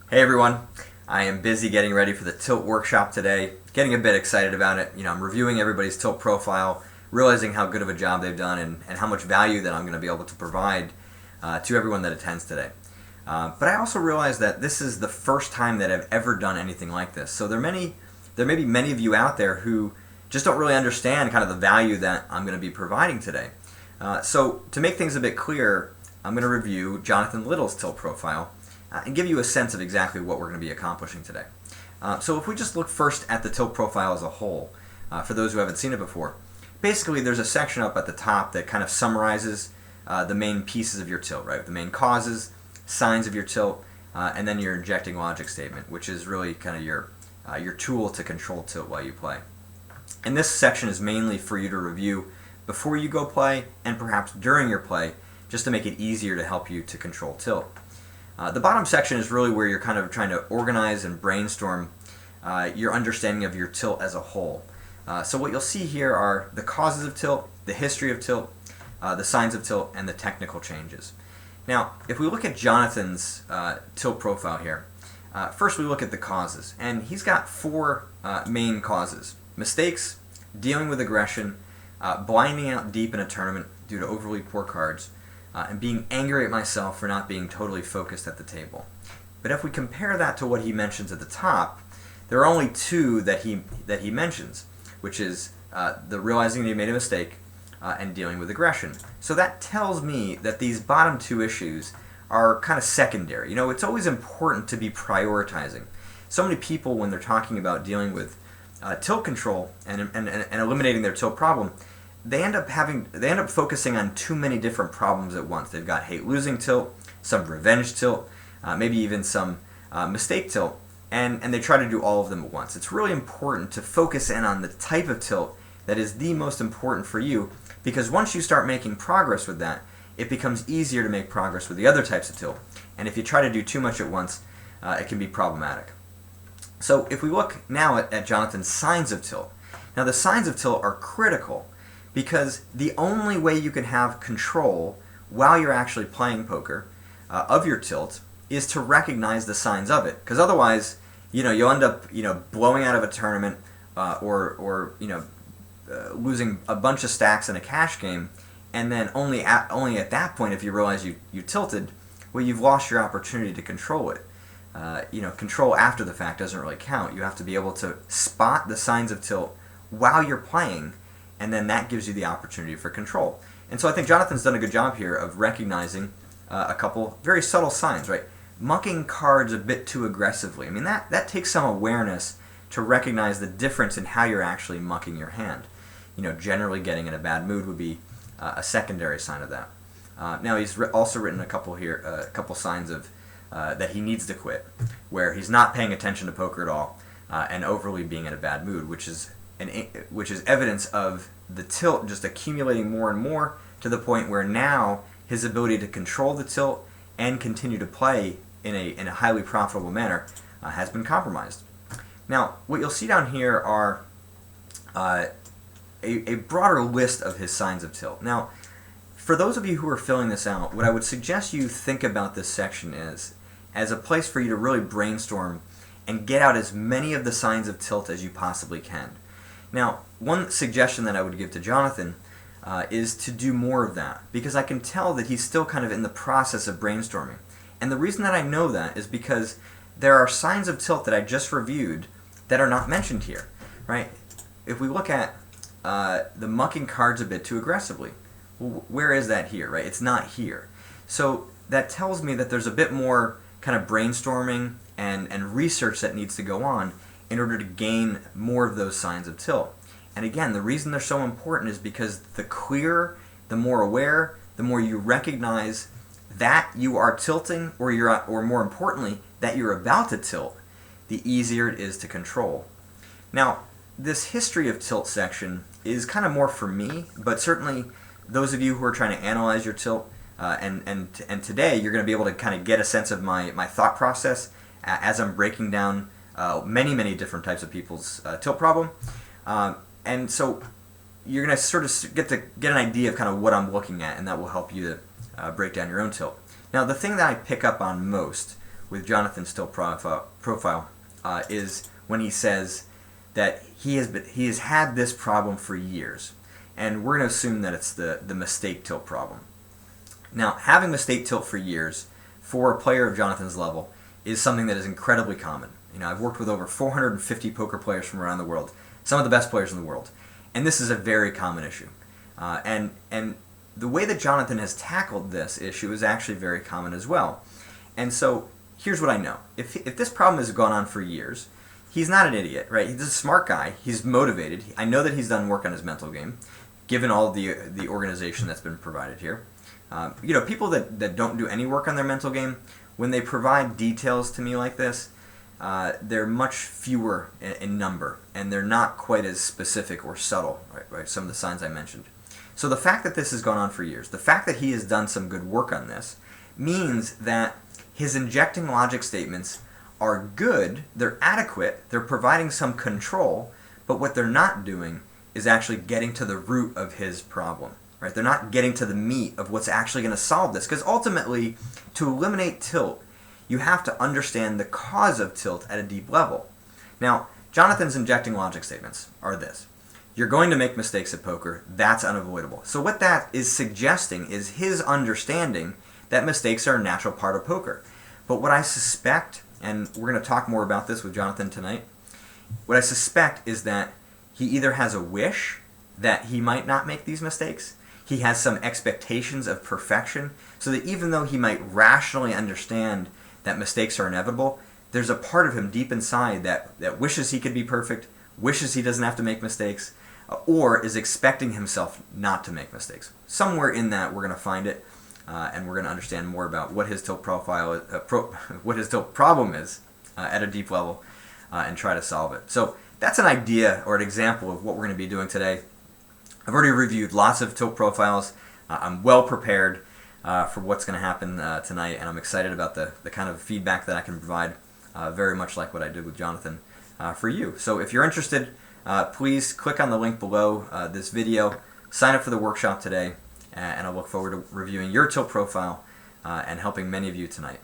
Hey everyone, I am busy getting ready for the tilt workshop today, getting a bit excited about it. I'm reviewing everybody's tilt profile, realizing how good of a job they've done and how much value that I'm going to be able to provide to everyone that attends today. But I also realize that this is the first time that I've ever done anything like this. So there may be many of you out there who just don't really understand kind of the value that I'm going to be providing today. So to make things a bit clearer, I'm going to review Jonathan Little's tilt profile and give you a sense of exactly what we're going to be accomplishing today. So if we just look first at the tilt profile as a whole, for those who haven't seen it before, basically there's a section up at the top that kind of summarizes the main pieces of your tilt, right? The main causes, signs of your tilt, and then your injecting logic statement, which is really kind of your tool to control tilt while you play. And this section is mainly for you to review before you go play and perhaps during your play, just to make it easier to help you to control tilt. The bottom section is really where you're kind of trying to organize and brainstorm your understanding of your tilt as a whole. So what you'll see here are the causes of tilt, the history of tilt, the signs of tilt, and the technical changes. Now, if we look at Jonathan's tilt profile here, first we look at the causes, and he's got four main causes: mistakes, dealing with aggression, blinding out deep in a tournament due to overly poor cards, and being angry at myself for not being totally focused at the table. But if we compare that to what he mentions at the top, there are only two that he mentions, which is the realizing that he made a mistake and dealing with aggression. So that tells me that these bottom two issues are kind of secondary. It's always important to be prioritizing. So many people, when they're talking about dealing with tilt control and eliminating their tilt problem, they end up focusing on too many different problems at once. They've got hate losing tilt, some revenge tilt, maybe even some mistake tilt, and they try to do all of them at once. It's really important to focus in on the type of tilt that is the most important for you, because once you start making progress with that, it becomes easier to make progress with the other types of tilt. And if you try to do too much at once, it can be problematic. So if we look now at Jonathan's signs of tilt, now the signs of tilt are critical, because the only way you can have control while you're actually playing poker of your tilt is to recognize the signs of it. Because otherwise, you'll end up blowing out of a tournament or losing a bunch of stacks in a cash game, and then only at that point, if you realize you tilted, well, you've lost your opportunity to control it. Control after the fact doesn't really count. You have to be able to spot the signs of tilt while you're playing, and then that gives you the opportunity for control. And so I think Jonathan's done a good job here of recognizing a couple very subtle signs, right? Mucking cards a bit too aggressively. I mean, that takes some awareness to recognize the difference in how you're actually mucking your hand. Generally getting in a bad mood would be a secondary sign of that. Now he's also written a couple signs of that he needs to quit, where he's not paying attention to poker at all and overly being in a bad mood, which is evidence of the tilt just accumulating more and more to the point where now his ability to control the tilt and continue to play in a highly profitable manner has been compromised. Now, what you'll see down here are a broader list of his signs of tilt. Now, for those of you who are filling this out, what I would suggest you think about this section is as a place for you to really brainstorm and get out as many of the signs of tilt as you possibly can. Now, one suggestion that I would give to Jonathan is to do more of that, because I can tell that he's still kind of in the process of brainstorming. And the reason that I know that is because there are signs of tilt that I just reviewed that are not mentioned here, right? If we look at the mucking cards a bit too aggressively, well, where is that here, right? It's not here. So that tells me that there's a bit more kind of brainstorming and research that needs to go on in order to gain more of those signs of tilt. And again, the reason they're so important is because the clearer, the more aware, the more you recognize that you are tilting, or more importantly, that you're about to tilt, the easier it is to control. Now, this history of tilt section is kind of more for me, but certainly those of you who are trying to analyze your tilt, and today you're going to be able to kind of get a sense of my thought process as I'm breaking down many different types of people's tilt problem, and so you're going to sort of get an idea of kind of what I'm looking at, and that will help you to break down your own tilt. Now, the thing that I pick up on most with Jonathan's tilt profile is when he says that he has had this problem for years, and we're going to assume that it's the mistake tilt problem. Now, having mistake tilt for years for a player of Jonathan's level is something that is incredibly common. I've worked with over 450 poker players from around the world, some of the best players in the world, and this is a very common issue. And the way that Jonathan has tackled this issue is actually very common as well. And so here's what I know. If this problem has gone on for years, he's not an idiot, right? He's a smart guy. He's motivated. I know that he's done work on his mental game, given all the organization that's been provided here. People that don't do any work on their mental game, when they provide details to me like this, they're much fewer in number, and they're not quite as specific or subtle, right? Some of the signs I mentioned. So the fact that this has gone on for years, the fact that he has done some good work on this, means that his injecting logic statements are good, they're adequate, they're providing some control, but what they're not doing is actually getting to the root of his problem. Right? They're not getting to the meat of what's actually going to solve this, because ultimately, to eliminate tilt, you have to understand the cause of tilt at a deep level. Now, Jonathan's injecting logic statements are this. You're going to make mistakes at poker. That's unavoidable. So what that is suggesting is his understanding that mistakes are a natural part of poker. But what I suspect, and we're going to talk more about this with Jonathan tonight, what I suspect is that he either has a wish that he might not make these mistakes, he has some expectations of perfection, so that even though he might rationally understand that mistakes are inevitable, there's a part of him deep inside that wishes he could be perfect, wishes he doesn't have to make mistakes, or is expecting himself not to make mistakes. Somewhere in that we're going to find it, and we're going to understand more about what his tilt profile, what his tilt problem is at a deep level, and try to solve it. So that's an idea or an example of what we're going to be doing today. I've already reviewed lots of tilt profiles. I'm well prepared for what's going to happen tonight, and I'm excited about the kind of feedback that I can provide, very much like what I did with Jonathan, for you. So if you're interested, please click on the link below this video, sign up for the workshop today, and I look forward to reviewing your tilt profile and helping many of you tonight.